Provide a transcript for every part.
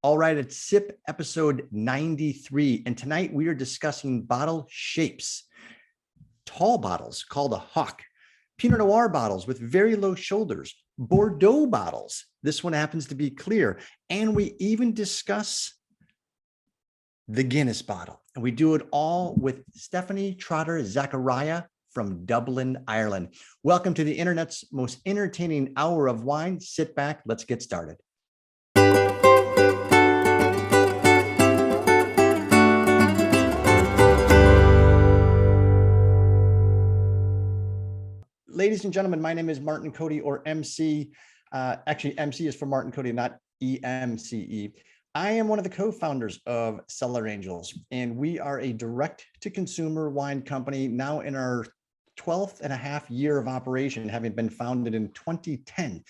All right, it's SIP episode 93, and tonight we are discussing bottle shapes. Tall bottles called a hawk, Pinot Noir bottles with very low shoulders, Bordeaux bottles. This one happens to be clear, and we even discuss the Guinness bottle, and we do it all with Stephanie Trotter-Zacharia from Dublin, Ireland. Welcome to the internet's most entertaining hour of wine. Sit back, let's get started. Ladies and gentlemen, my name is Martin Cody, or MC. Actually, MC is for Martin Cody, not EMCE. I am one of the co-founders of Cellar and we are a direct-to-consumer wine company now in our 12th and a half year of operation, having been founded in 2010.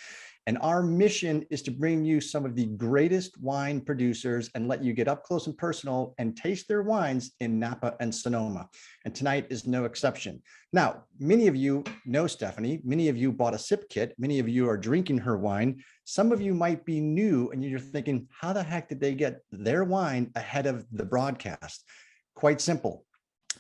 And our mission is to bring you some of the greatest wine producers and let you get up close and personal and taste their wines in Napa and Sonoma. And tonight is no exception. Now, many of you know Stephanie. Many of you bought a sip kit. Many of you are drinking her wine. Some of you might be new and you're thinking, how the heck did they get their wine ahead of the broadcast? Quite simple.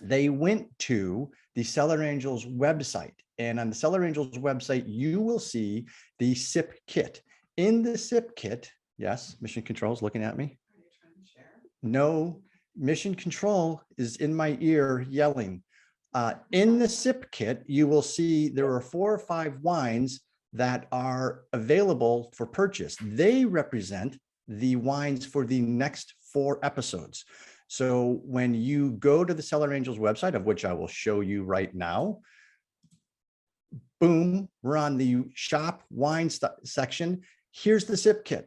They went to the Cellar Angels website. And on the Cellar Angels website, you will see the sip kit. In the sip kit, yes, Mission Control is looking at me. Are you trying to share? No, Mission Control is in my ear yelling. In the sip kit, you will see there are 4 or 5 wines that are available for purchase. They represent the wines for the next 4 episodes. So when you go to the Cellar Angels website, of which I will show you right now, boom, we're on the shop wine section. Here's the sip kit.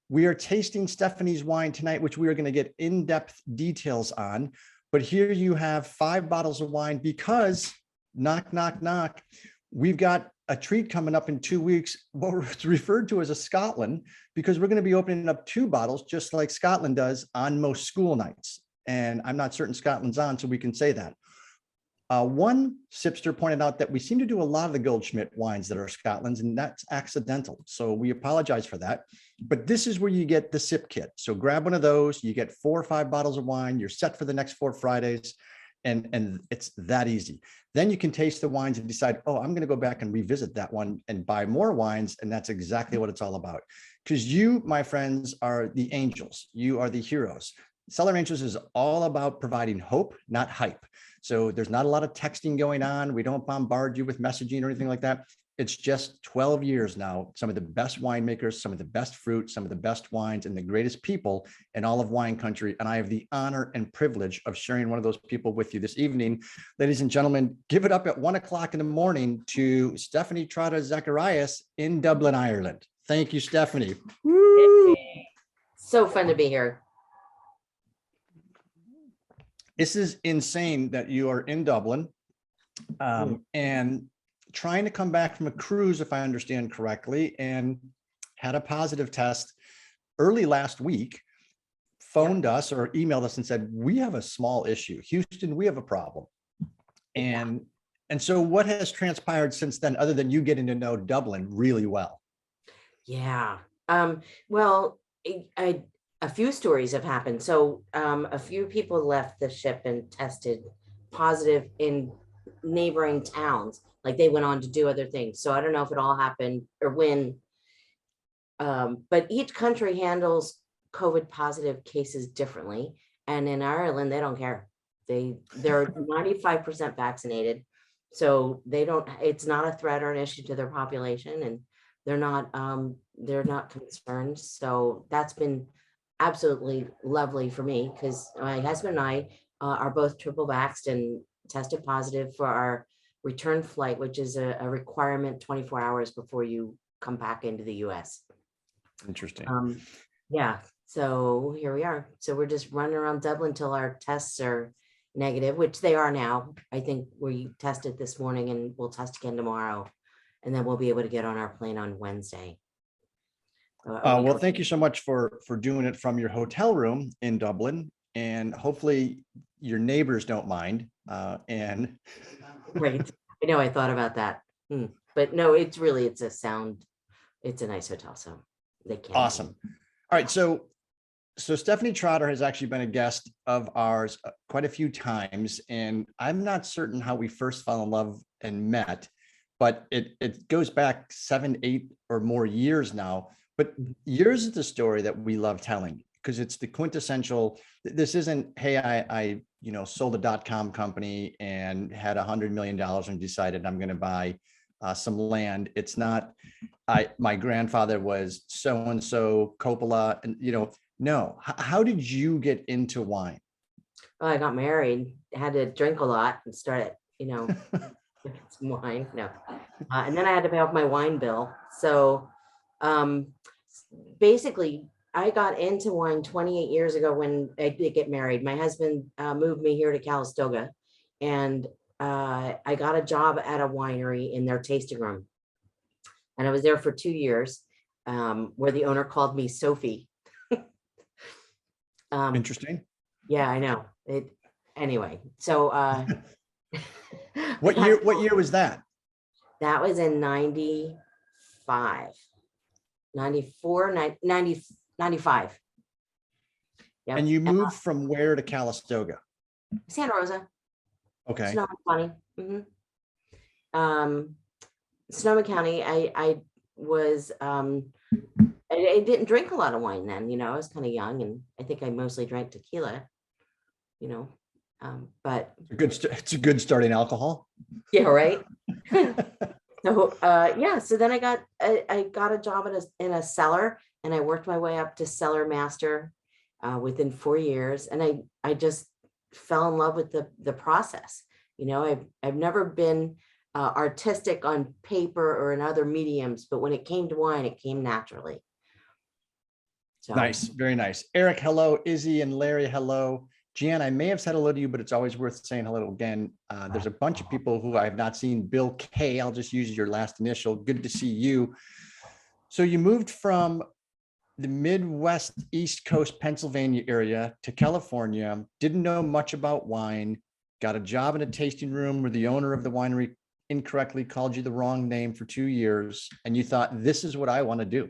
We are tasting Stephanie's wine tonight, which we are going to get in-depth details on. But here you have 5 bottles of wine because, knock, knock, knock, we've got a treat coming up in 2 weeks, what it's referred to as a Scotland, because we're going to be opening up 2 bottles, just like Scotland does on most school nights. And I'm not certain Scotland's on, so we can say that. One sipster pointed out that we seem to do a lot of the Goldschmidt wines that are Scotland's, and that's accidental. So we apologize for that. But this is where you get the sip kit. So grab one of those, you get 4 or 5 bottles of wine, you're set for the next 4 Fridays, and it's that easy. Then you can taste the wines and decide, oh, I'm going to go back and revisit that one and buy more wines. And that's exactly what it's all about. Because you, my friends, are the angels. You are the heroes. Cellar Angels is all about providing hope, not hype. So there's not a lot of texting going on. We don't bombard you with messaging or anything like that. It's just 12 years now, some of the best winemakers, some of the best fruit, some of the best wines, and the greatest people in all of wine country. And I have the honor and privilege of sharing one of those people with you this evening. Ladies and gentlemen, give it up at 1 o'clock in the morning to Stephanie Trotter-Zacharia in Dublin, Ireland. Thank you, Stephanie. Woo! So fun to be here. This is insane that you are in Dublin and trying to come back from a cruise, if I understand correctly, and had a positive test early last week, phoned us or emailed us and said, we have a small issue. Houston, we have a problem. And so what has transpired since then, other than you getting to know Dublin really well? Yeah. Well, a few stories have happened. So a few people left the ship and tested positive in neighboring towns. Like they went on to do other things. So I don't know if it all happened or when, but each country handles COVID positive cases differently. And in Ireland, they don't care. They're 95% vaccinated. So it's not a threat or an issue to their population, and they're not concerned. So that's been absolutely lovely for me, because my husband and I are both triple vaxxed and tested positive for our return flight, which is a requirement 24 hours before you come back into the US. Interesting. Yeah, so here we are. So we're just running around Dublin till our tests are negative, which they are now. I think we tested this morning and we'll test again tomorrow. And then we'll be able to get on our plane on Wednesday. Well, thank you so much for doing it from your hotel room in Dublin, and hopefully your neighbors don't mind. And right, I know, I thought about that, but no, it's a nice hotel, so they can't. Awesome. All right, so So Stephanie Trotter has actually been a guest of ours quite a few times, and I'm not certain how we first fell in love and met, but it goes back 7, 8 or more years now. But yours is the story that we love telling because it's the quintessential. This isn't, hey, I sold a .com company and had $100 million and decided I'm going to buy some land. It's not, my grandfather was so and so Coppola, and no. How did you get into wine? Well, I got married, had to drink a lot and started, drinking some wine. No, and then I had to pay off my wine bill. So, um, basically, I got into wine 28 years ago when I did get married. My husband moved me here to Calistoga, and I got a job at a winery in their tasting room, and I was there for 2 years, where the owner called me Sophie. Interesting. Yeah, I know it. Anyway, so What year was that? that was in 95, 94, 90, 95. Yep. And you moved from where to Calistoga? Santa Rosa, Okay. Sonoma County. Sonoma County. I was I didn't drink a lot of wine then, I was kind of young, and I think I mostly drank tequila, but It's a good starting alcohol. yeah, right. So so then I got a job in a cellar, and I worked my way up to cellar master within 4 years, and I just fell in love with the process. I've never been artistic on paper or in other mediums, but when it came to wine, it came naturally. So Nice, very nice. Eric, hello. Izzy and Larry, hello. Jan, I may have said hello to you, but it's always worth saying hello again. There's a bunch of people who I have not seen. Bill K, I'll just use your last initial. Good to see you. So you moved from the Midwest, East Coast, Pennsylvania area to California, didn't know much about wine, got a job in a tasting room where the owner of the winery incorrectly called you the wrong name for 2 years. And you thought, this is what I want to do.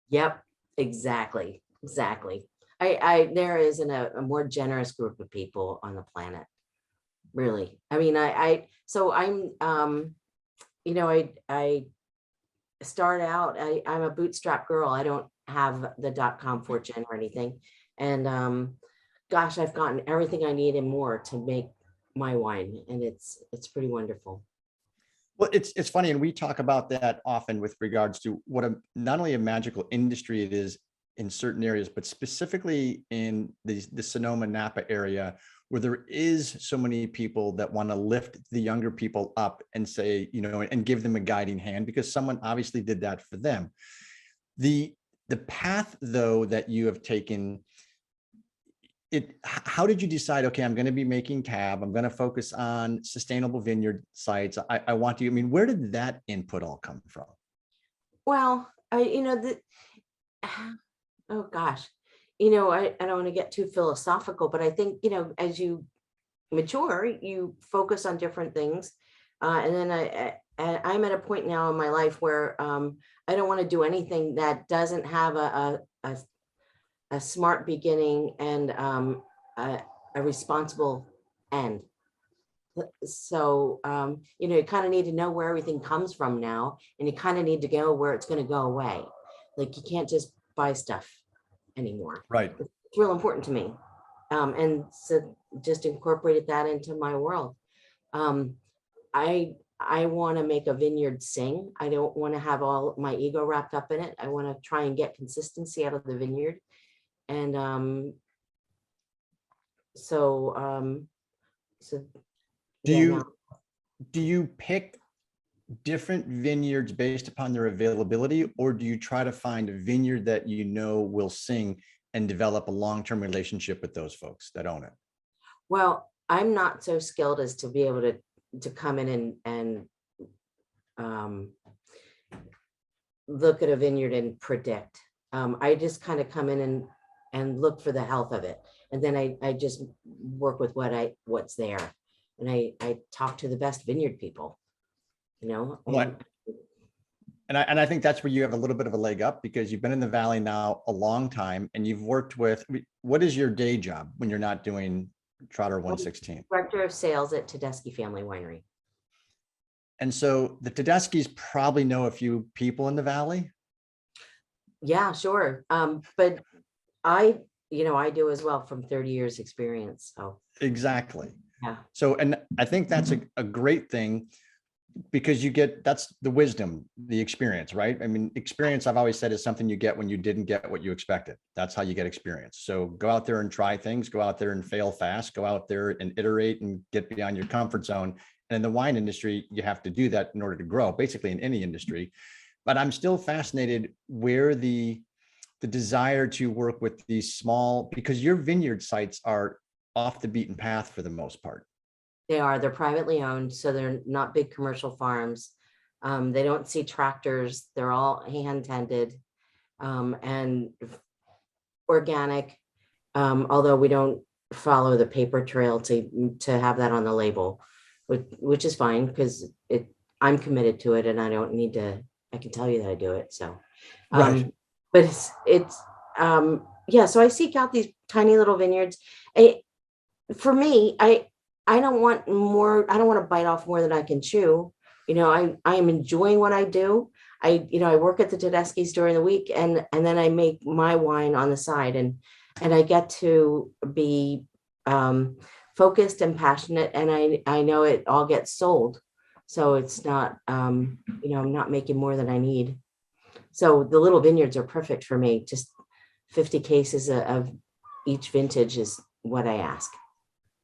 Yep, exactly. There isn't a more generous group of people on the planet, really. I mean, so I'm, I start out, I'm a bootstrap girl. I don't have the .com fortune or anything. And gosh, I've gotten everything I need and more to make my wine. And it's pretty wonderful. Well, it's funny. And we talk about that often with regards to what not only a magical industry it is in certain areas, but specifically in the Sonoma Napa area, where there is so many people that want to lift the younger people up and say, and give them a guiding hand, because someone obviously did that for them. The path, though, that you have taken, how did you decide, okay, I'm going to be making cab, I'm going to focus on sustainable vineyard sites, I want to, where did that input all come from? Well, oh gosh, I don't want to get too philosophical, but I think, as you mature, you focus on different things. And then I'm at a point now in my life where I don't want to do anything that doesn't have a smart beginning and a responsible end. So, you kind of need to know where everything comes from now, and you kind of need to go where it's going to go away. Like, you can't just buy stuff anymore. Right. It's real important to me. And so just incorporated that into my world. I want to make a vineyard sing. I don't want to have all my ego wrapped up in it. I want to try and get consistency out of the vineyard. And so do you pick different vineyards based upon their availability, or do you try to find a vineyard that will sing and develop a long-term relationship with those folks that own it? Well, I'm not so skilled as to be able to come in and look at a vineyard and predict. I just kind of come in and look for the health of it, and then I just work with what's there, and I talk to the best vineyard people. What? And I think that's where you have a little bit of a leg up because you've been in the Valley now a long time and you've worked with, what is your day job when you're not doing Trotter I'm 116? Director of Sales at Tedeschi Family Winery. And so the Tedeschi's probably know a few people in the Valley. Yeah, sure. But I do as well from 30 years experience. So Exactly. yeah. So, and I think that's a great thing because that's the wisdom, the experience, right? I mean, experience, I've always said, is something you get when you didn't get what you expected. That's how you get experience. So go out there and try things, go out there and fail fast, go out there and iterate and get beyond your comfort zone. And in the wine industry, you have to do that in order to grow, basically in any industry. But I'm still fascinated where the desire to work with these small, because your vineyard sites are off the beaten path for the most part. They're privately owned, so they're not big commercial farms. They don't see tractors. They're all hand tended and organic. Although we don't follow the paper trail to have that on the label, which is fine because I'm committed to it and I don't need to, I can tell you that I do it. So, Right. but yeah, so I seek out these tiny little vineyards. For me, I don't want more. I don't want to bite off more than I can chew. I am enjoying what I do. I work at the Tedeschi's during the week and then I make my wine on the side and I get to be focused and passionate and I know it all gets sold. So it's not, I'm not making more than I need. So the little vineyards are perfect for me. Just 50 cases of each vintage is what I ask.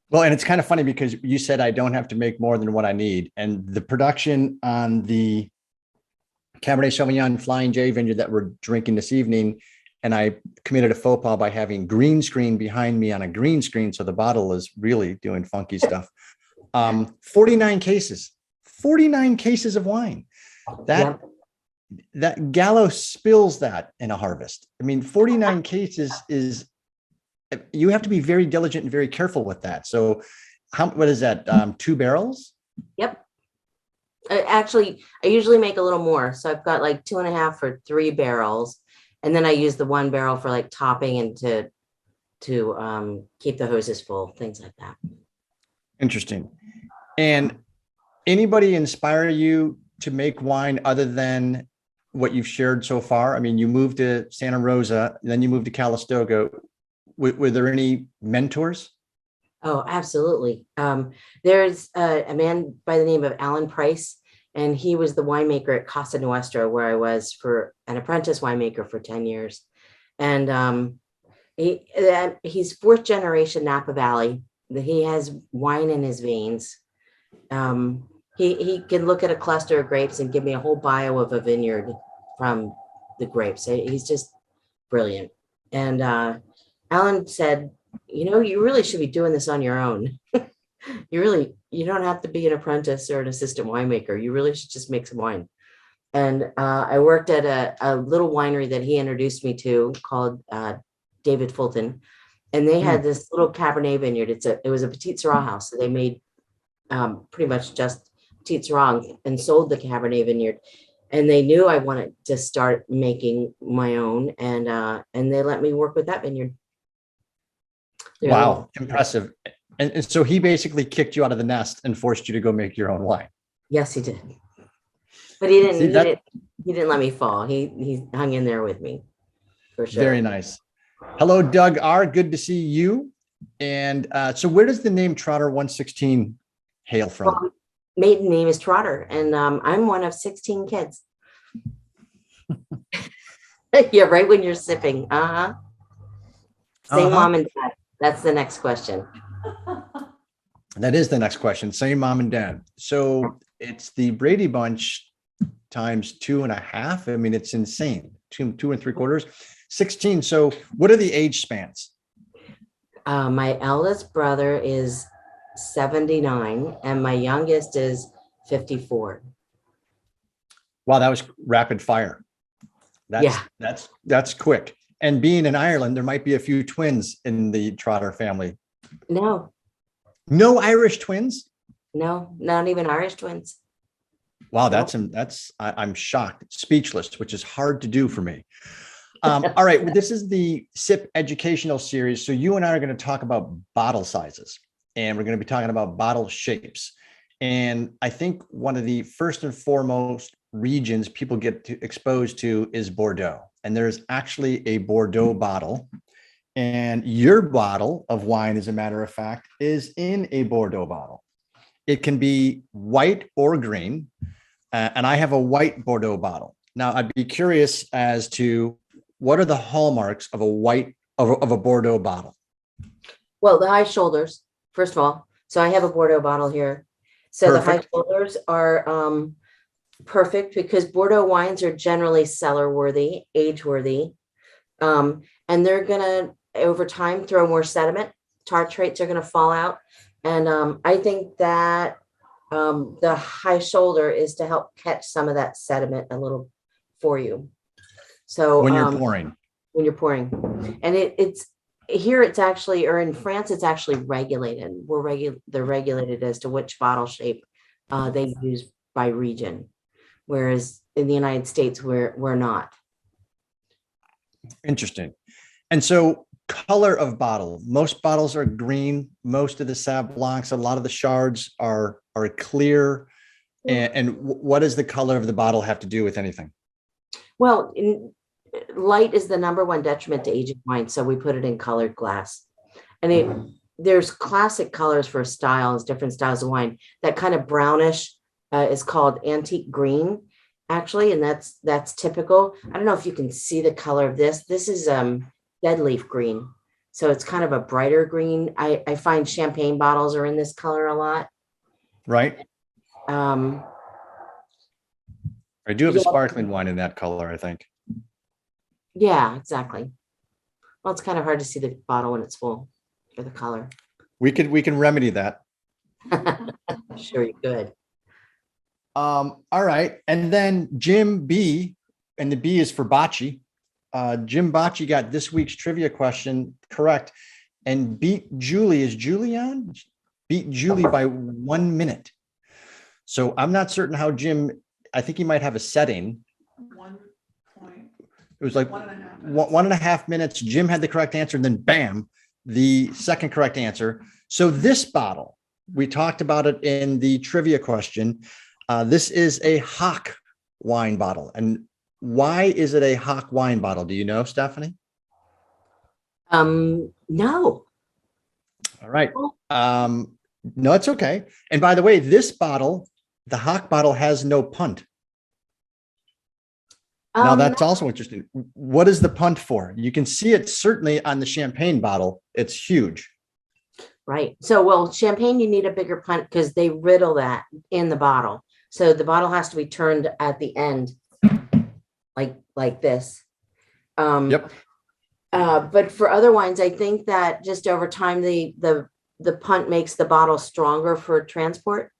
Well, and it's kind of funny because you said I don't have to make more than what I need. And the production on the Cabernet Sauvignon Flying J vineyard that we're drinking this evening, and I committed a faux pas by having green screen behind me on a green screen. So the bottle is really doing funky stuff. 49 cases of wine. That Gallo spills that in a harvest. I mean, 49 cases is, you have to be very diligent and very careful with that. So what is that? 2 barrels? Yep. Actually, I usually make a little more. So I've got like 2.5 or 3 barrels. And then I use the 1 barrel for like topping and to keep the hoses full, things like that. Interesting. And anybody inspire you to make wine other than what you've shared so far? I mean, you moved to Santa Rosa, then you moved to Calistoga. Were there any mentors? Oh, absolutely. There's a man by the name of Alan Price, and he was the winemaker at Casa Nuestra, where I was for an apprentice winemaker for 10 years. And he's 4th generation Napa Valley. He has wine in his veins. He can look at a cluster of grapes and give me a whole bio of a vineyard from the grapes. He's just brilliant. And Alan said, you really should be doing this on your own. You don't have to be an apprentice or an assistant winemaker. You really should just make some wine. And I worked at a little winery that he introduced me to called David Fulton. And they had this little Cabernet vineyard. It was a Petite Syrah house. So they made pretty much just Petite Syrah and sold the Cabernet vineyard. And they knew I wanted to start making my own. And they let me work with that vineyard. Wow, impressive. And so he basically kicked you out of the nest and forced you to go make your own wine. Yes, he did. But he didn't let me fall. He hung in there with me for sure. Very nice. Hello, Doug R. Good to see you. And so where does the name Trotter 116 hail from? Well, maiden name is Trotter, and I'm one of 16 kids. Yeah, right when you're sipping. Same mom and dad. That's the next question. That is the next question. Same mom and dad. So it's the Brady Bunch times 2.5. I mean, it's insane. Two and 3/4, 16. So what are the age spans? My eldest brother is 79 and my youngest is 54. Wow, that was rapid fire. That's quick. And being in Ireland, there might be a few twins in the Trotter family. No Irish twins? No, not even Irish twins. Wow, I'm shocked, speechless, which is hard to do for me. All right, well, this is the SIP educational series. So you and I are going to talk about bottle sizes, and we're going to be talking about bottle shapes. And I think one of the first and foremost regions people get exposed to is Bordeaux. And there's actually a Bordeaux bottle. And your bottle of wine, as a matter of fact, is in a Bordeaux bottle. It can be white or green. And I have a white Bordeaux bottle. Now, I'd be curious as to what are the hallmarks of a Bordeaux bottle? Well, the high shoulders, first of all. So I have a Bordeaux bottle here. So the high Perfect. shoulders are perfect because Bordeaux wines are generally cellar worthy, age worthy. And they're gonna, over time, throw more sediment. Tartrates are gonna fall out. And I think that the high shoulder is to help catch some of that sediment a little for you. So When you're pouring. And it's here, it's actually, or in France, it's actually regulated. They're regulated as to which bottle shape they use by region, whereas in the United States, we're not. Interesting. And so color of bottle, most bottles are green, most of the Sauv Blancs, a lot of the Chards are clear. And what does the color of the bottle have to do with anything? Well, light is the number one detriment to aging wine, so we put it in colored glass. And there's classic colors for styles, different styles of wine. That kind of brownish is called antique green, actually, and that's typical. I don't know if you can see the color of this. This is dead leaf green, so it's kind of a brighter green. I find champagne bottles are in this color a lot. Right. I do have a Yeah. sparkling wine in that color, I think. Yeah, exactly. Well, it's kind of hard to see the bottle when it's full for the color. We can remedy that. Sure, you could. All right. And then Jim B, and the B is for Bocce. Jim Bocce got this week's trivia question correct and beat Julie. Is Julie on? Beat Julie by 1 minute. So I'm not certain how Jim, I think he might have a setting. 1 point. It was like 1.5 minutes. 1.5 minutes. Jim had the correct answer, and then bam, the second correct answer. So this bottle, we talked about it in the trivia question. This is a Hock wine bottle. And why is it a Hock wine bottle? Do you know, Stephanie? No. All right. No, it's okay. And by the way, this bottle, the Hock bottle, has no punt. Now that's also interesting. What is the punt for? You can see it certainly on the champagne bottle. It's huge. Right. So, well, champagne, you need a bigger punt because they riddle that in the bottle. So the bottle has to be turned at the end, like this. Yep. But for other wines, I think that just over time, the punt makes the bottle stronger for transport.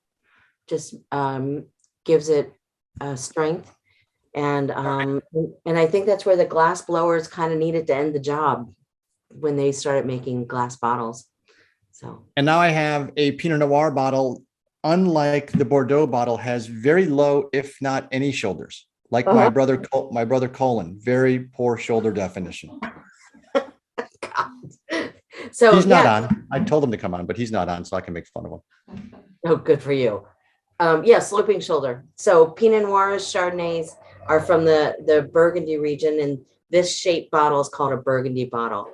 Just gives it strength. And I think that's where the glass blowers kind of needed to end the job when they started making glass bottles. So. And now I have a Pinot Noir bottle, unlike the Bordeaux bottle, has very low, if not any shoulders. Like my brother Colin, very poor shoulder definition. So he's not on. I told him to come on, but he's not on, so I can make fun of him. Oh, good for you. Yeah, sloping shoulder. So Pinot Noirs, Chardonnays are from the Burgundy region, and this shape bottle is called a Burgundy bottle.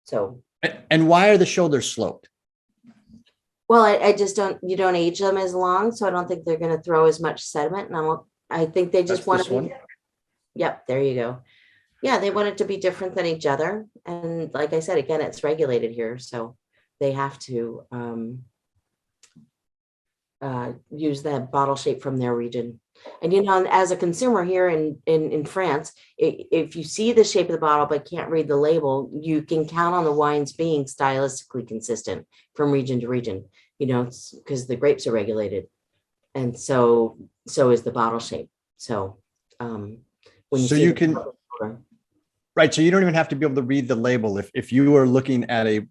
So. And why are the shoulders sloped? Well, I just you don't age them as long, so I don't think they're going to throw as much sediment. And I think they just want to be. Yep, there you go. Yeah, they want it to be different than each other. And like I said, again, it's regulated here, so they have to use that bottle shape from their region. And, you know, as a consumer here in France, if you see the shape of the bottle but can't read the label, you can count on the wines being stylistically consistent from region to region, you know, because the grapes are regulated. And so is the bottle shape. So when you so you can, right. So you don't even have to be able to read the label. If you are looking at a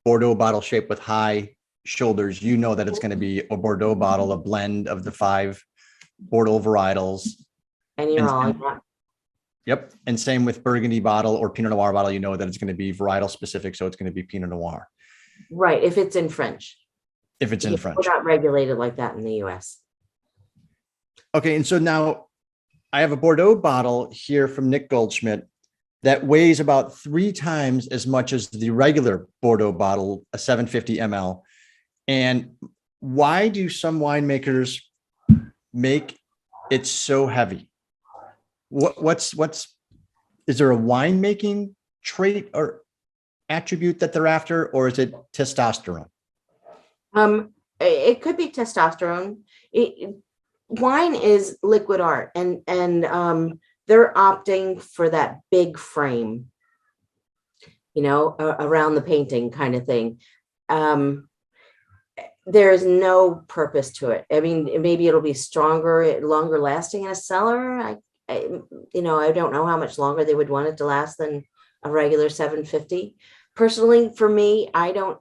Bordeaux bottle shape with high shoulders, you know that it's going to be a Bordeaux bottle, a blend of the five Bordeaux varietals. And you're all And- like, Yep. And same with Burgundy bottle or Pinot Noir bottle, you know that it's going to be varietal specific. So it's going to be Pinot Noir right, if it's in French. if it's in We're French. not regulated like that in the US. Okay. And so now I have a Bordeaux bottle here from Nick Goldschmidt that weighs about 3 times as much as the regular Bordeaux bottle, a 750 ml. And why do some winemakers make it so heavy? What's is there a winemaking trait or attribute that they're after, or is it testosterone? It could be testosterone. Wine is liquid art, and they're opting for that big frame, around the painting kind of thing. There's no purpose to it. I mean, maybe it'll be stronger, longer lasting in a cellar. I don't know how much longer they would want it to last than a regular 750. Personally, for me, I don't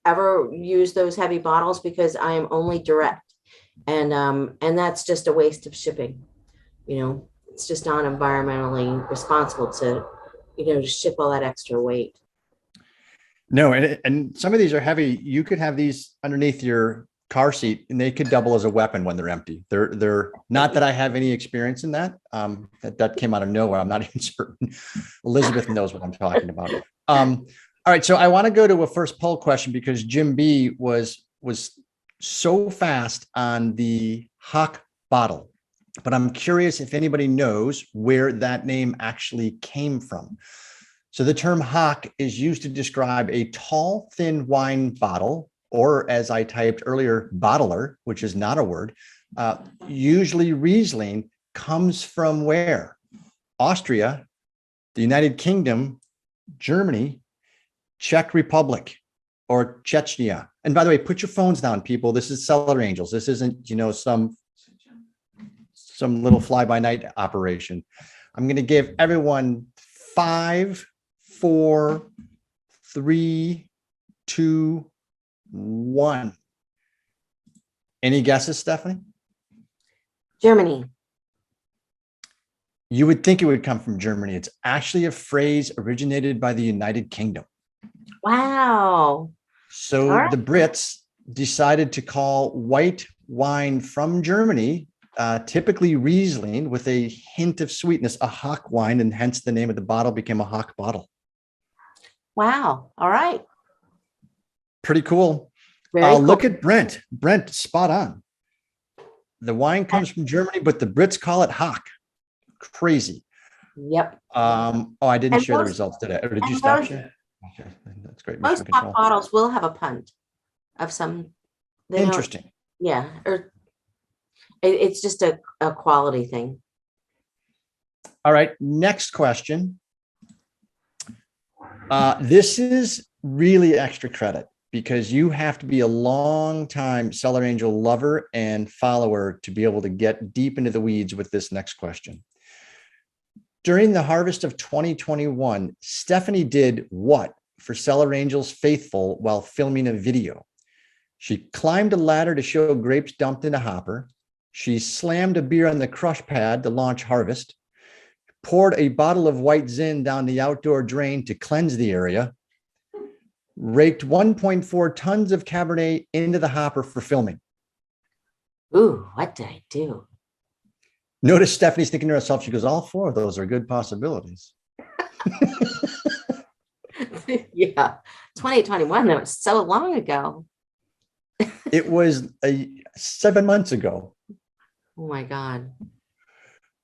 ever use those heavy bottles because I am only direct, and that's just a waste of shipping. It's just not environmentally responsible to ship all that extra weight. No, and some of these are heavy. You could have these underneath your car seat and they could double as a weapon when they're empty. They're not that I have any experience in that. That came out of nowhere. I'm not even certain. Elizabeth knows what I'm talking about. All right. So I want to go to a first poll question because Jim B was so fast on the Hock bottle, but I'm curious if anybody knows where that name actually came from. So the term Hock is used to describe a tall, thin wine bottle, or as I typed earlier, bottler, which is not a word. Usually Riesling comes from where? Austria, the United Kingdom, Germany, Czech Republic, or Chechnya. And by the way, put your phones down, people. This is Cellar Angels. This isn't, some little fly-by-night operation. I'm going to give everyone 5, 4, 3, 2, 1. Any guesses, Stephanie? Germany. You would think it would come from Germany. It's actually a phrase originated by the United Kingdom. Wow. So All right. the Brits decided to call white wine from Germany, typically Riesling with a hint of sweetness, a Hock wine, and hence the name of the bottle became a Hock bottle. Wow. All right. Pretty cool. Very cool. Look at Brent. Brent, spot on. The wine comes from Germany, but the Brits call it Hock. Crazy. Yep. I didn't And share the those- results today. Or did you and stop those- sharing? Okay, that's great. Most Mission Hock control. bottles will have a punt of some. They don't- Interesting. Yeah. Or it's just a quality thing. All right, next question. This is really extra credit because you have to be a long time Cellar Angel lover and follower to be able to get deep into the weeds with this next question. During the harvest of 2021, Stephanie did what for Cellar Angels Faithful while filming a video? She climbed a ladder to show grapes dumped in a hopper. She slammed a beer on the crush pad to launch harvest, poured a bottle of white Zin down the outdoor drain to cleanse the area, raked 1.4 tons of Cabernet into the hopper for filming. Ooh, what did I do? Notice Stephanie's thinking to herself, she goes, all 4 of those are good possibilities. Yeah. 2021, that was so long ago. It was 7 months ago. Oh my God.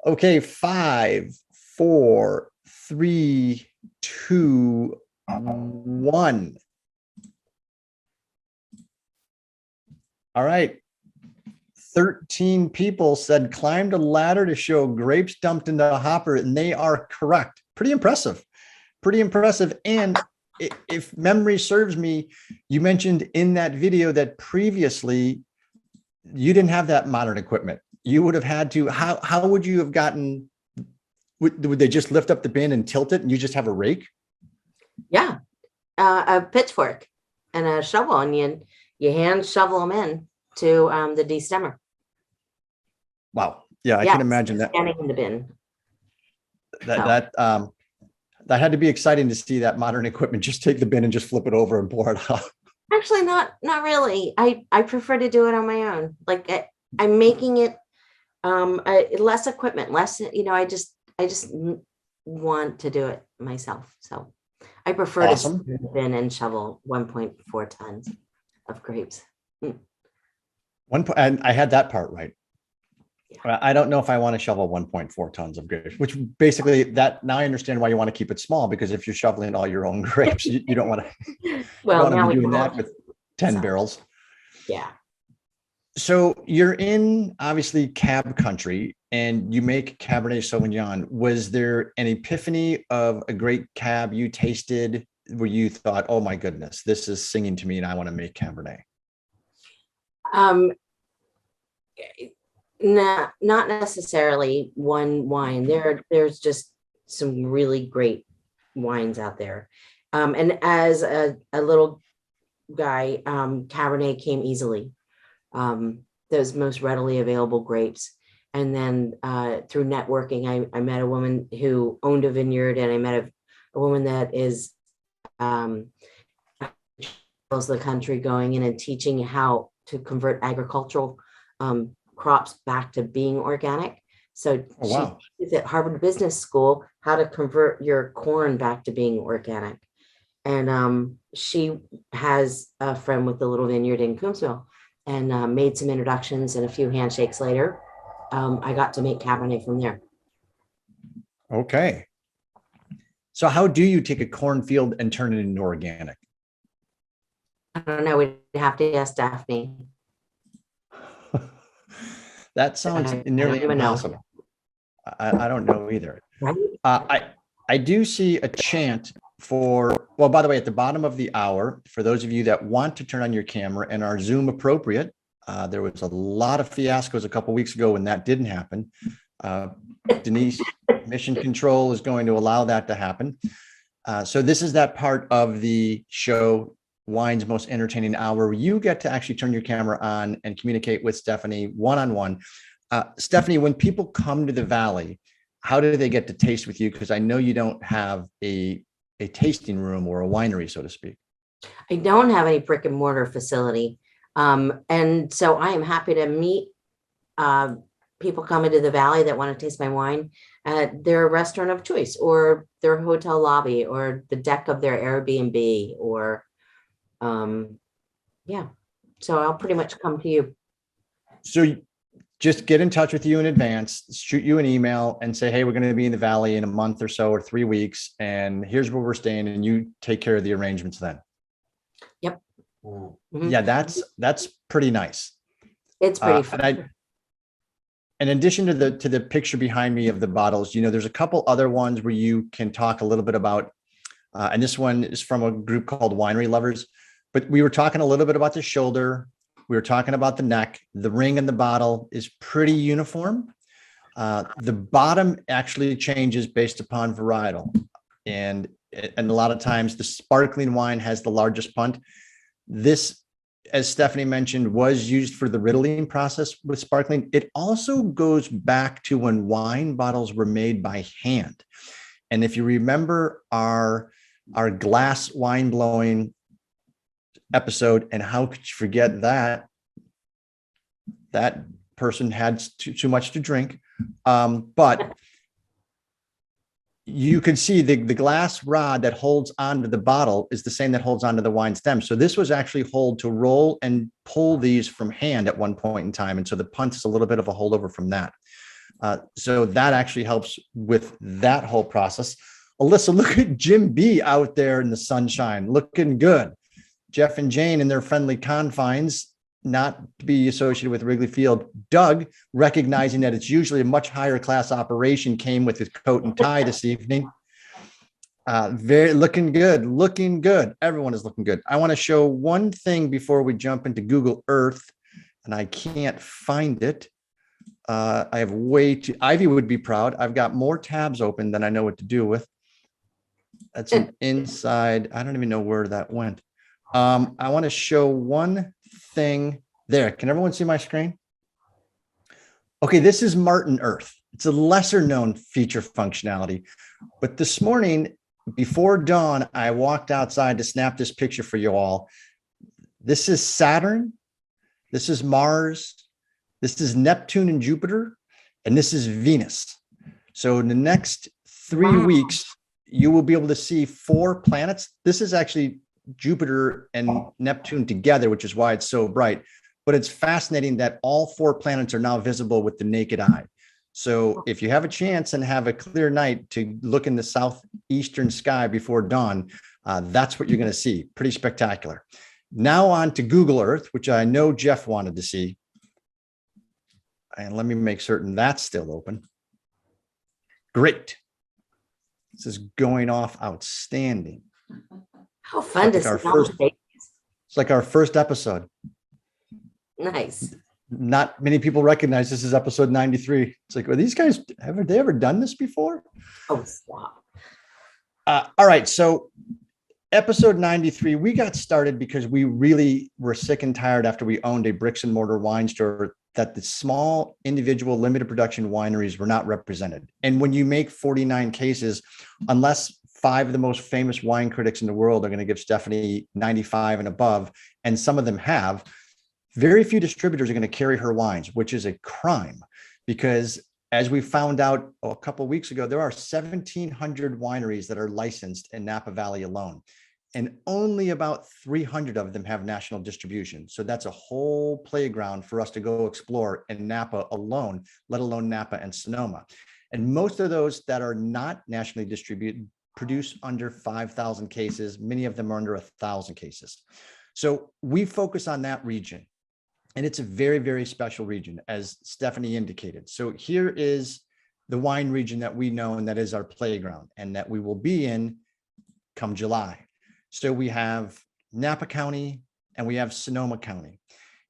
Okay, 5, 4, 3, 2, 1. All right. 13 people said climbed a ladder to show grapes dumped into a hopper, and they are correct. Pretty impressive. Pretty impressive. And if memory serves me, you mentioned in that video that previously you didn't have that modern equipment. You would have had to, how would you have gotten, would they just lift up the bin and tilt it and you just have a rake? Yeah. A pitchfork and a shovel, and you hand shovel them in to the destemmer. Wow. Yeah, I Yeah, can imagine that. Scanning in the bin. That had to be exciting to see that modern equipment. Just take the bin and just flip it over and pour it out. Actually, not really. I prefer to do it on my own. Like I'm making it less equipment, less, I just want to do it myself. So I prefer Awesome. to bin and shovel 1.4 tons of grapes. And I had that part right. I don't know if I want to shovel 1.4 tons of grapes, which basically now I understand why you want to keep it small, because if you're shoveling all your own grapes, you don't want to, Well, now be we doing can that with 10 barrels. Yeah. So you're in obviously cab country and you make Cabernet Sauvignon. Was there an epiphany of a great cab you tasted where you thought, oh my goodness, this is singing to me and I want to make Cabernet? Not necessarily one wine. There's just some really great wines out there. And as a little guy, Cabernet came easily. Those most readily available grapes. And then through networking, I met a woman who owned a vineyard, and I met a woman that is the country going in and teaching how to convert agricultural crops back to being organic. So she is at Harvard Business School how to convert your corn back to being organic. And she has a friend with the little vineyard in Coombsville, and made some introductions, and a few handshakes later, I got to make Cabernet from there. Okay. So how do you take a cornfield and turn it into organic? I don't know. We'd have to ask Daphne. That sounds nearly impossible. I don't know either. Right? I do see a chant for, well, by the way, at the bottom of the hour, for those of you that want to turn on your camera and are Zoom appropriate, there was a lot of fiascos a couple of weeks ago when that didn't happen. Denise, Mission Control is going to allow that to happen. So this is that part of the show, Wine's Most Entertaining Hour, where you get to actually turn your camera on and communicate with Stephanie one-on-one. Stephanie, when people come to the Valley, how do they get to taste with you? Because I know you don't have a tasting room or a winery, so to speak. I don't have any brick and mortar facility. And so I am happy to meet people coming to the Valley that want to taste my wine at their restaurant of choice, or their hotel lobby, or the deck of their Airbnb, or yeah. So I'll pretty much come to you. So just get in touch with you in advance, shoot you an email and say, hey, we're going to be in the Valley in a month or so, or 3 weeks, and here's where we're staying, and you take care of the arrangements then. Yep. Mm-hmm. Yeah, that's pretty nice. It's pretty fun. In addition to the picture behind me of the bottles, there's a couple other ones where you can talk a little bit about, and this one is from a group called Winery Lovers, but we were talking a little bit about the shoulder. We were talking about the neck. The ring in the bottle is pretty uniform. The bottom actually changes based upon varietal. And a lot of times the sparkling wine has the largest punt. This, as Stephanie mentioned, was used for the riddling process with sparkling. It also goes back to when wine bottles were made by hand. And if you remember our glass wine blowing episode, and how could you forget that person had too much to drink, but you can see the glass rod that holds onto the bottle is the same that holds onto the wine stem. So this was actually to roll and pull these from hand at one point in time, and so the punt is a little bit of a holdover from that. So that actually helps with that whole process. Alyssa, look at Jim B out there in the sunshine, looking good. Jeff and Jane in their friendly confines, not to be associated with Wrigley Field. Doug, recognizing that it's usually a much higher class operation, came with his coat and tie this evening. Looking good. Everyone is looking good. I want to show one thing before we jump into Google Earth, and I can't find it. I have Ivy would be proud. I've got more tabs open than I know what to do with. That's an inside. I don't even know where that went. I want to show one thing there. Can everyone see my screen? Okay, this is Martin Earth. It's a lesser known feature functionality, but this morning before dawn, I walked outside to snap this picture for you all. This is Saturn. This is Mars. This is Neptune and Jupiter, and this is Venus. So in the next 3 weeks, you will be able to see 4 planets. This is actually Jupiter and Neptune together, which is why it's so bright. But it's fascinating that all 4 planets are now visible with the naked eye. So if you have a chance and have a clear night to look in the southeastern sky before dawn, that's what you're going to see. Pretty spectacular. Now on to Google Earth, which I know Jeff wanted to see. And let me make certain that's still open. Great. This is going off outstanding. How fun to see. It's like our first episode. Nice. Not many people recognize this is episode 93. It's like, are these guys, have they ever done this before? Oh, stop. All right. So episode 93, we got started because we really were sick and tired after we owned a bricks and mortar wine store that the small individual limited production wineries were not represented. And when you make 49 cases, unless 5 of the most famous wine critics in the world are going to give Stephanie 95 and above, and some of them have, very few distributors are going to carry her wines, which is a crime because as we found out a couple of weeks ago, there are 1,700 wineries that are licensed in Napa Valley alone, and only about 300 of them have national distribution. So that's a whole playground for us to go explore in Napa alone, let alone Napa and Sonoma. And most of those that are not nationally distributed produce under 5,000 cases. Many of them are under 1,000 cases. So we focus on that region. And it's a very, very special region, as Stephanie indicated. So here is the wine region that we know, and that is our playground, and that we will be in come July. So we have Napa County and we have Sonoma County.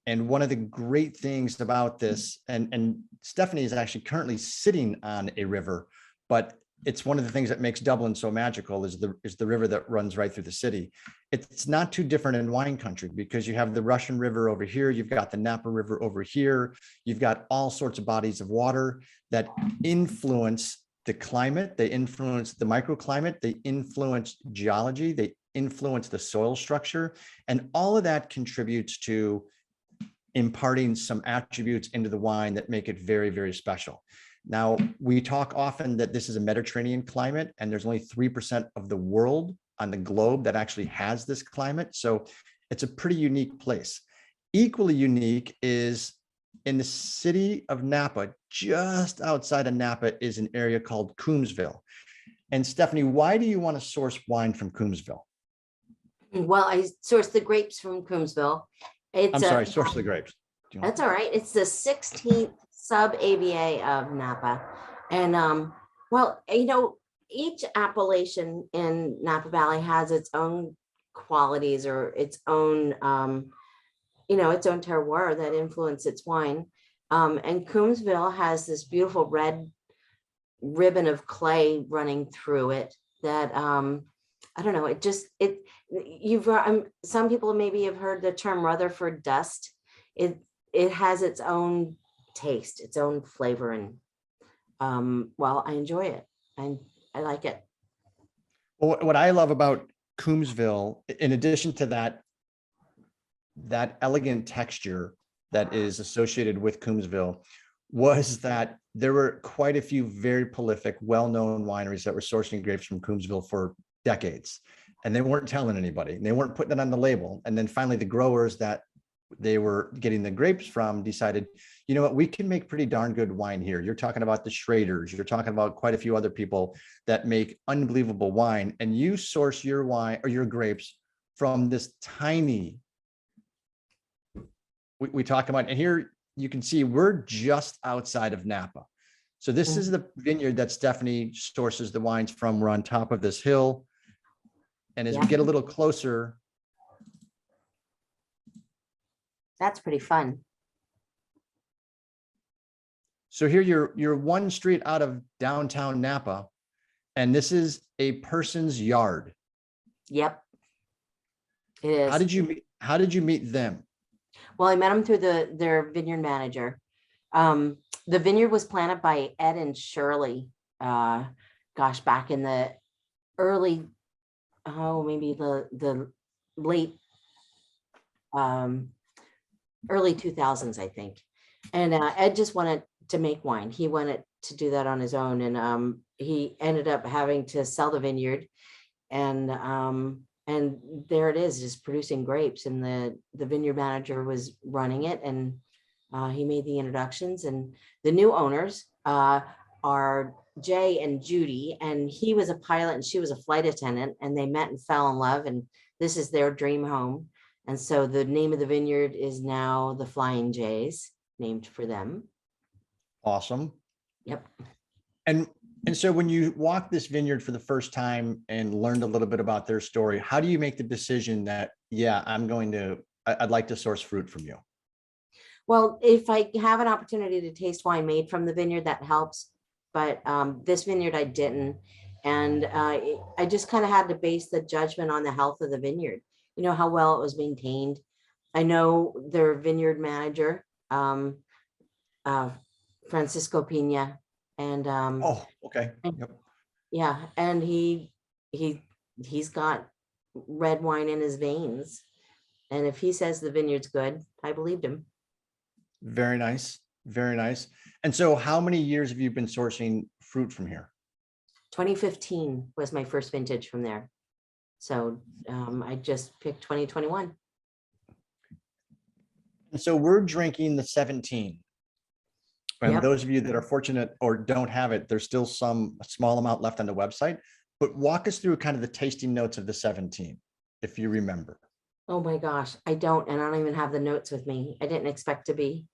And one of the great things about this, and Stephanie is actually currently sitting on a river, but it's one of the things that makes Dublin so magical is the river that runs right through the city. It's not too different in wine country because you have the Russian River over here. You've got the Napa River over here. You've got all sorts of bodies of water that influence the climate. They influence the microclimate. They influence geology. They influence the soil structure. And all of that contributes to imparting some attributes into the wine that make it very, very special. Now, we talk often that this is a Mediterranean climate, and there's only 3% of the world on the globe that actually has this climate. So it's a pretty unique place. Equally unique is in the city of Napa, just outside of Napa is an area called Coombsville. And Stephanie, why do you want to source wine from Coombsville? Well, I source the grapes from Coombsville. I'm sorry, source the grapes. That's all right. It's the 16th sub-AVA of Napa. And well, you know, each appellation in Napa Valley has its own qualities or its own, you know, its own terroir that influence its wine. And Coombsville has this beautiful red ribbon of clay running through it that, I don't know, some people maybe have heard the term Rutherford dust. It has its own taste, its own flavor, and well, I enjoy it. I like it. Well, what I love about Coombsville, in addition to that elegant texture that is associated with Coombsville, was that there were quite a few very prolific, well-known wineries that were sourcing grapes from Coombsville for decades, and they weren't telling anybody, and they weren't putting it on the label. And then finally, the growers that they were getting the grapes from decided, you know what, we can make pretty darn good wine here. You're talking about the Schraders, you're talking about quite a few other people that make unbelievable wine, and you source your wine or your grapes from this tiny, we talk about, and here you can see we're just outside of Napa. So this is the vineyard that Stephanie sources the wines from. We're on top of this hill. And as we get a little closer, that's pretty fun. So here you're one street out of downtown Napa, and this is a person's yard. Yep, it is. How did you meet them? Well, I met them through their vineyard manager. The vineyard was planted by Ed and Shirley, gosh, back in the early, maybe the late, early 2000s, I think. And Ed just wanted to make wine. He wanted to do that on his own. And he ended up having to sell the vineyard. And there it is, just producing grapes. And the vineyard manager was running it. And he made the introductions. And the new owners are Jay and Judy. And he was a pilot and she was a flight attendant. And they met and fell in love. And this is their dream home. And so the name of the vineyard is now the Flying Jays, named for them. Awesome. Yep. And so when you walked this vineyard for the first time and learned a little bit about their story, how do you make the decision that, yeah, I'd like to source fruit from you? Well, if I have an opportunity to taste wine made from the vineyard, that helps. But this vineyard, I didn't. And I just kind of had to base the judgment on the health of the vineyard, you know, how well it was maintained. I know their vineyard manager, Francisco Pina, and Oh, okay. Yep. yeah, and he's got red wine in his veins, and if he says the vineyard's good, I believed him. Very nice. Very nice. And so how many years have you been sourcing fruit from here? 2015 was my first vintage from there. So I just picked 2021. And so we're drinking the 17. And Yep. those of you that are fortunate or don't have it, there's still a small amount left on the website, but walk us through kind of the tasting notes of the 17, if you remember. Oh my gosh, I don't, and I don't even have the notes with me. I didn't expect to be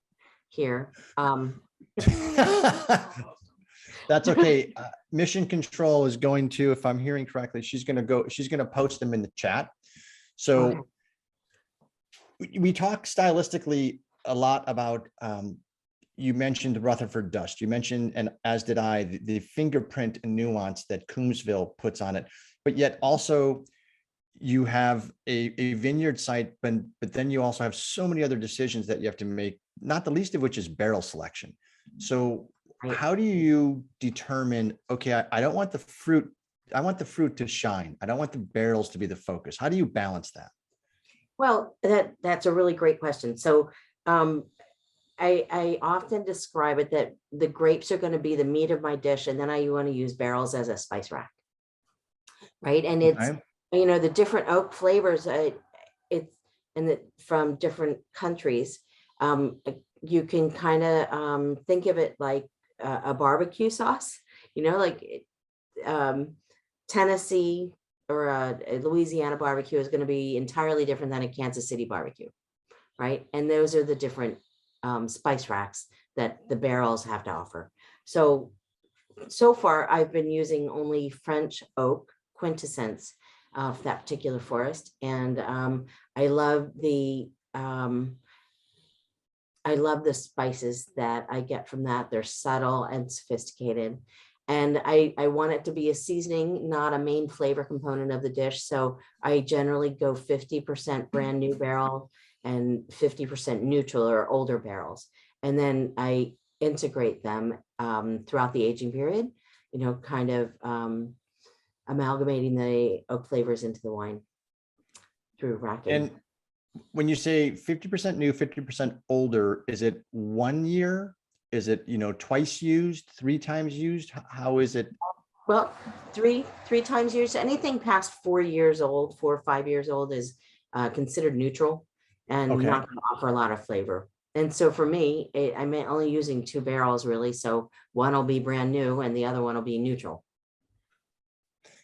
here. That's okay. Mission Control is going to, if I'm hearing correctly, she's going to post them in the chat. So we talk stylistically a lot about, you mentioned Rutherford dust. You mentioned, and as did I, the fingerprint and nuance that Coombsville puts on it, but yet also you have a vineyard site, but then you also have so many other decisions that you have to make, not the least of which is barrel selection. So how do you determine, okay, I don't want the fruit, I want the fruit to shine. I don't want the barrels to be the focus. How do you balance that? Well, that's a really great question. So I often describe it that the grapes are going to be the meat of my dish, and then I want to use barrels as a spice rack. Right. And it's, you know, the different oak flavors, from different countries, you can kind of think of it like a barbecue sauce, you know, like Tennessee or a Louisiana barbecue is going to be entirely different than a Kansas City barbecue, right? And those are the different spice racks that the barrels have to offer. So far I've been using only French oak quintessence of that particular forest, and I love the spices that I get from that. They're subtle and sophisticated. And I want it to be a seasoning, not a main flavor component of the dish. So I generally go 50% brand new barrel and 50% neutral or older barrels. And then I integrate them throughout the aging period, you know, kind of amalgamating the oak flavors into the wine through racking. And when you say 50% new, 50% older, is it 1 year? Is it, you know, twice used, 3 times used? How is it? Well, three times used. Anything past 4 years old, 4 or 5 years old is considered neutral and Okay. not going to offer a lot of flavor. And so for me, I'm only using 2 barrels really. So one will be brand new and the other one will be neutral.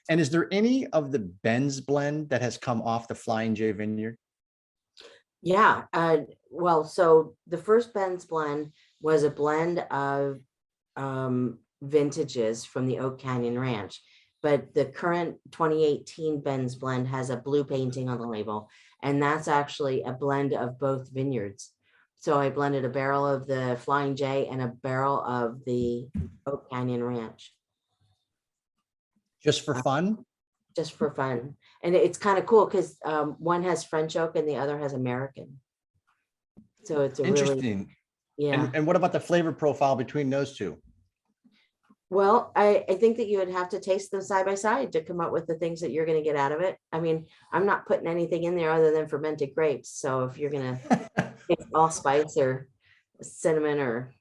And is there any of the Benz blend that has come off the Flying J vineyard? Yeah. Well, so the first Ben's blend was a blend of vintages from the Oak Canyon Ranch, but the current 2018 Ben's blend has a blue painting on the label, and that's actually a blend of both vineyards. So I blended a barrel of the Flying J and a barrel of the Oak Canyon Ranch. Just for fun? Just for fun. And it's kind of cool because one has French oak and the other has American. So it's a Interesting. Yeah. And what about the flavor profile between those two? Well, I think that you would have to taste them side by side to come up with the things that you're going to get out of it. I mean, I'm not putting anything in there other than fermented grapes. So if you're going to take allspice or cinnamon or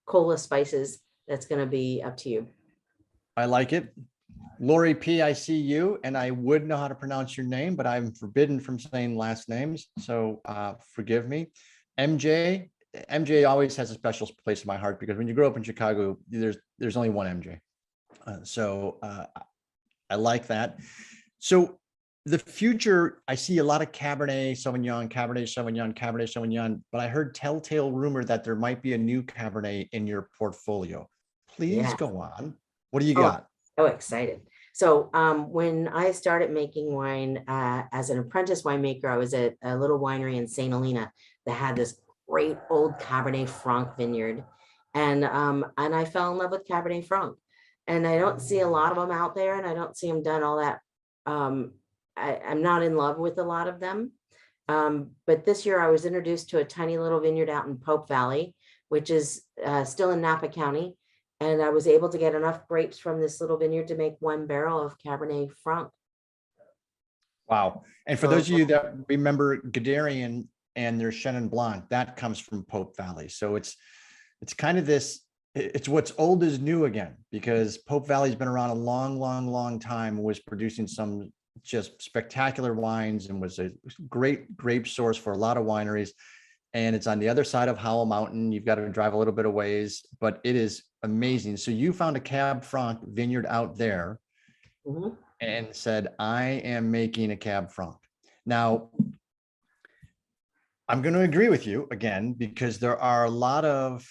cola spices, that's going to be up to you. I like it. Lori P, I see you, and I would know how to pronounce your name, but I'm forbidden from saying last names. So forgive me. MJ, MJ always has a special place in my heart because when you grow up in Chicago, there's only one MJ. I like that. So the future, I see a lot of Cabernet Sauvignon, Cabernet Sauvignon, Cabernet Sauvignon, but I heard telltale rumor that there might be a new Cabernet in your portfolio. Please Yeah. go on. What do you Oh, got? so excited. So when I started making wine as an apprentice winemaker, I was at a little winery in St. Helena that had this great old Cabernet Franc vineyard. And I fell in love with Cabernet Franc. And I don't see a lot of them out there, and I don't see them done all that. I'm not in love with a lot of them. But this year I was introduced to a tiny little vineyard out in Pope Valley, which is still in Napa County. And I was able to get enough grapes from this little vineyard to make 1 barrel of Cabernet Franc. Wow. And for those of you that remember Guderian and their Chenin Blanc, that comes from Pope Valley. So it's kind of this, it's what's old is new again, because Pope Valley's been around a long time, was producing some just spectacular wines and was a great grape source for a lot of wineries. And it's on the other side of Howell Mountain. You've got to drive a little bit of ways, but it is amazing. So you found a Cab Franc vineyard out there and said, I am making a Cab Franc. Now, I'm going to agree with you again, because there are a lot of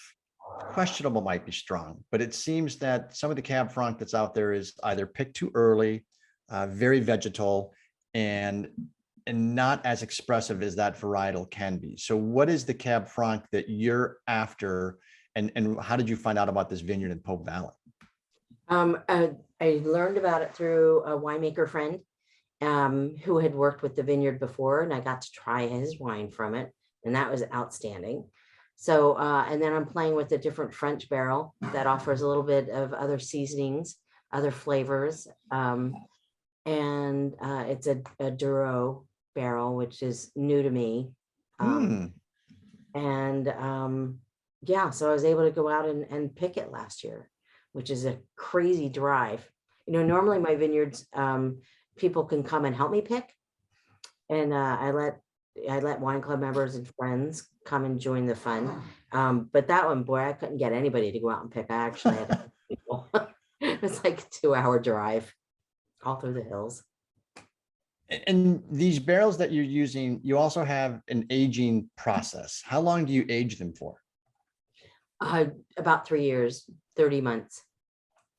questionable, might be strong, but it seems that some of the Cab Franc that's out there is either picked too early, very vegetal, and not as expressive as that varietal can be. So what is the Cab Franc that you're after, and how did you find out about this vineyard in Pope Valley? I learned about it through a winemaker friend who had worked with the vineyard before, and I got to try his wine from it, and that was outstanding. So, and then I'm playing with a different French barrel that offers a little bit of other seasonings, other flavors. And it's a Duro barrel, which is new to me. Yeah, so I was able to go out and pick it last year, which is a crazy drive. You know, normally my vineyards, people can come and help me pick. And I let wine club members and friends come and join the fun. But that one, boy, I couldn't get anybody to go out and pick. I actually had to people. It was like a 2-hour drive all through the hills. And these barrels that you're using, you also have an aging process. How long do you age them for? About 3 years, 30 months,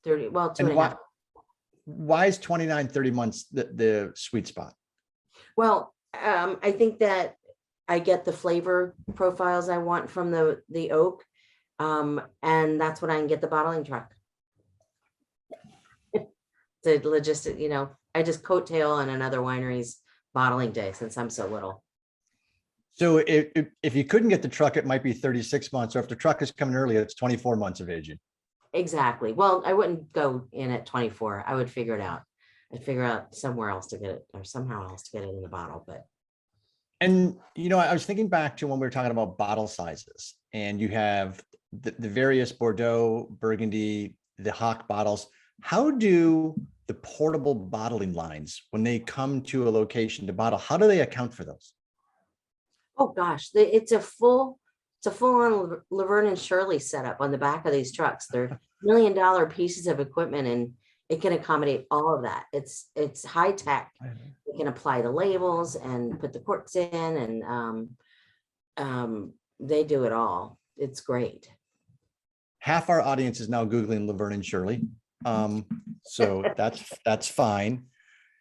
30, well, two And and a half. why is 29, 30 months the sweet spot? Well, I think that I get the flavor profiles I want from the oak. And that's when I can get the bottling truck. The logistic, you know, I just coattail on another winery's bottling day since I'm so little. So if you couldn't get the truck, it might be 36 months, or if the truck is coming early, it's 24 months of aging. Exactly. Well, I wouldn't go in at 24. I would figure it out. I'd figure out somewhere else to get it, or somehow else to get it in the bottle. But and you know, I was thinking back to when we were talking about bottle sizes, and you have the various Bordeaux, Burgundy, the Hock bottles. How do the portable bottling lines, when they come to a location to bottle, how do they account for those? oh gosh, it's a full-on Laverne and Shirley setup on the back of these trucks. They're $1 million pieces of equipment, and it can accommodate all of that. It's high tech. You can apply the labels and put the corks in, and they do it all. It's great. Half our audience is now Googling Laverne and Shirley. So that's fine.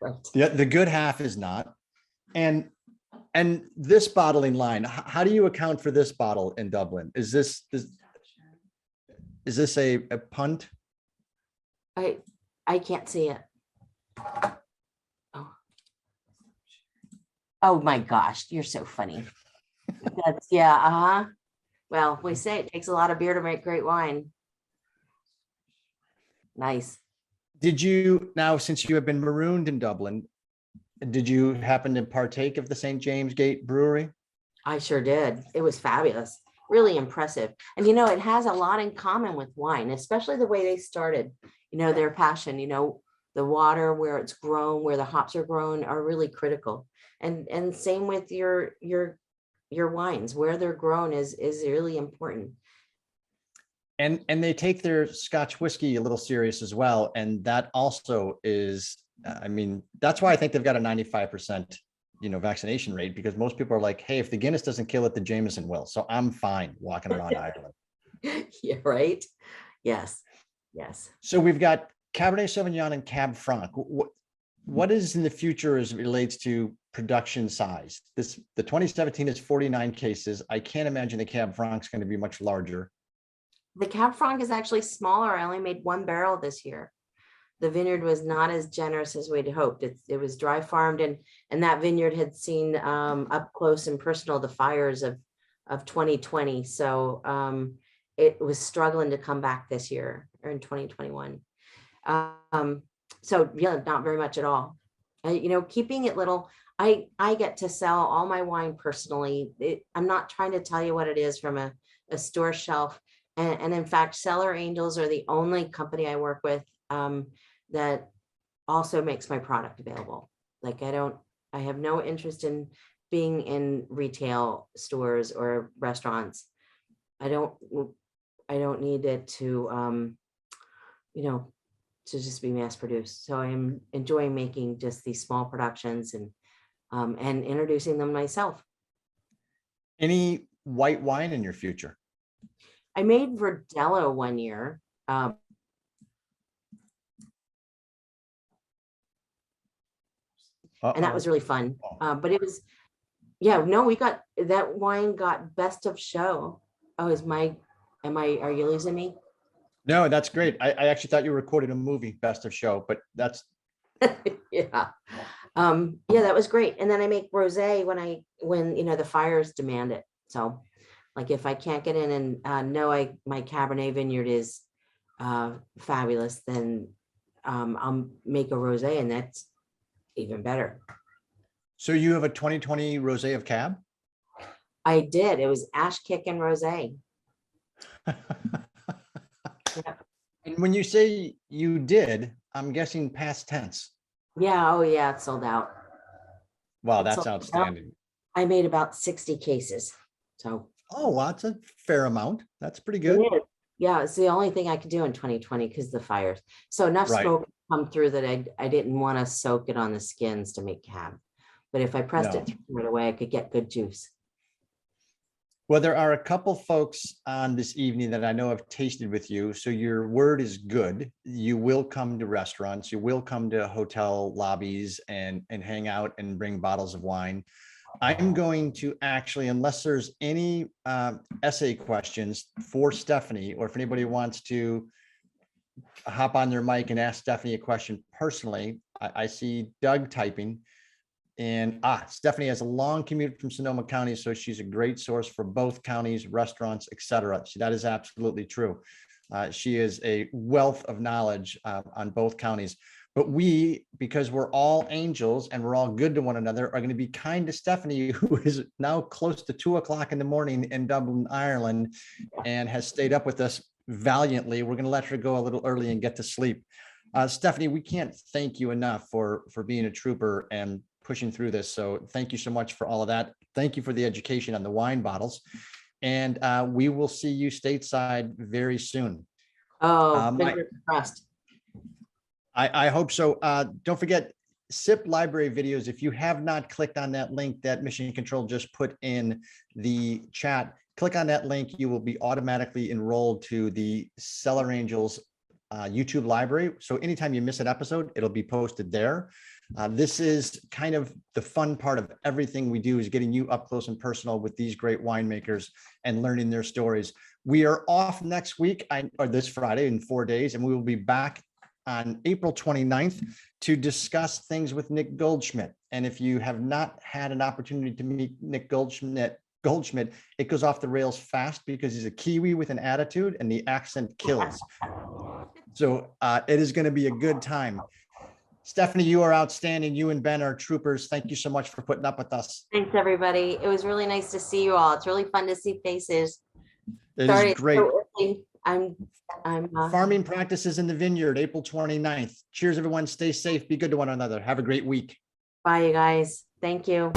Right. The good half is not. And this bottling line, how do you account for this bottle in Dublin? Is this a punt? I can't see it. Oh my gosh, you're so funny. That's yeah, Well, we say it takes a lot of beer to make great wine. Nice. Did you now, since you have been marooned in Dublin, did you happen to partake of the St. James Gate Brewery? I sure did. It was fabulous, really impressive. And it has a lot in common with wine, especially the way they started, their passion, the water, where it's grown, where the hops are grown are really critical. And same with your wines, where they're grown is really important. And they take their Scotch whiskey a little serious as well. And that also is, I mean, that's why I think they've got a 95%, vaccination rate, because most people are like, hey, if the Guinness doesn't kill it, the Jameson will. So I'm fine walking around Ireland. Yeah, right. Yes. Yes. So we've got Cabernet Sauvignon and Cab Franc. What is in the future as it relates to production size? The 2017 is 49 cases. I can't imagine the Cab Franc is going to be much larger. The Cab Franc is actually smaller. I only made 1 barrel this year. The vineyard was not as generous as we'd hoped. It was dry farmed, and that vineyard had seen up close and personal the fires of 2020. So it was struggling to come back this year, or in 2021. So yeah, not very much at all. Keeping it little. I get to sell all my wine personally. I'm not trying to tell you what it is from a store shelf. And in fact, Cellar Angels are the only company I work with that also makes my product available. Like I have no interest in being in retail stores or restaurants. I don't need it to, to just be mass produced. So I'm enjoying making just these small productions and introducing them myself. Any white wine in your future? I made Verdelho one year. And that was really fun. But it was, we got, that wine got best of show. Oh, are you losing me? No, that's great. I actually thought you recorded a movie, best of show, but that's. Yeah. That was great. And then I make rosé when the fires demand it. So like if I can't get in and my Cabernet vineyard is fabulous, then I'll make a rosé, and that's even better. So you have a 2020 rosé of Cab? I did. It was ash kick and rosé. Yep. And when you say you did, I'm guessing past tense. Yeah. Oh yeah. It's sold out. Wow, that's outstanding. I made about 60 cases. So. Oh, well, that's a fair amount. That's pretty good. Yeah, it's the only thing I could do in 2020 because the fires. So enough smoke come through that I didn't want to soak it on the skins to make Cab. But if I pressed it right away, I could get good juice. Well, there are a couple folks on this evening that I know have tasted with you. So your word is good. You will come to restaurants. You will come to hotel lobbies and hang out and bring bottles of wine. I'm going to actually, unless there's any essay questions for Stephanie, or if anybody wants to hop on their mic and ask Stephanie a question personally, I see Doug typing. And Stephanie has a long commute from Sonoma County, so she's a great source for both counties, restaurants, etc. So that is absolutely true. She is a wealth of knowledge on both counties. But we, because we're all angels and we're all good to one another, are going to be kind to Stephanie, who is now close to 2 o'clock in the morning in Dublin, Ireland, and has stayed up with us valiantly. We're going to let her go a little early and get to sleep. Stephanie, we can't thank you enough for being a trooper and pushing through this. So thank you so much for all of that. Thank you for the education on the wine bottles. And we will see you stateside very soon. Oh, fingers crossed. I hope so. Don't forget SIP library videos. If you have not clicked on that link that Mission Control just put in the chat, click on that link. You will be automatically enrolled to the Cellar Angels YouTube library. So anytime you miss an episode, it'll be posted there. This is kind of the fun part of everything we do, is getting you up close and personal with these great winemakers and learning their stories. We are off next week, or this Friday in 4 days, and we will be back on April 29th to discuss things with Nick Goldschmidt. And if you have not had an opportunity to meet Nick Goldschmidt Goldschmidt, it goes off the rails fast because he's a Kiwi with an attitude and the accent kills. So it is going to be a good time. Stephanie, you are outstanding. You and Ben are troopers. Thank you so much for putting up with us. Thanks, everybody. It was really nice to see you all. It's really fun to see faces. It Sorry is it's great. so early. I'm Farming practices in the Vineyard, April 29th. Cheers, everyone. Stay safe. Be good to one another. Have a great week. bye, you guys. Thank you.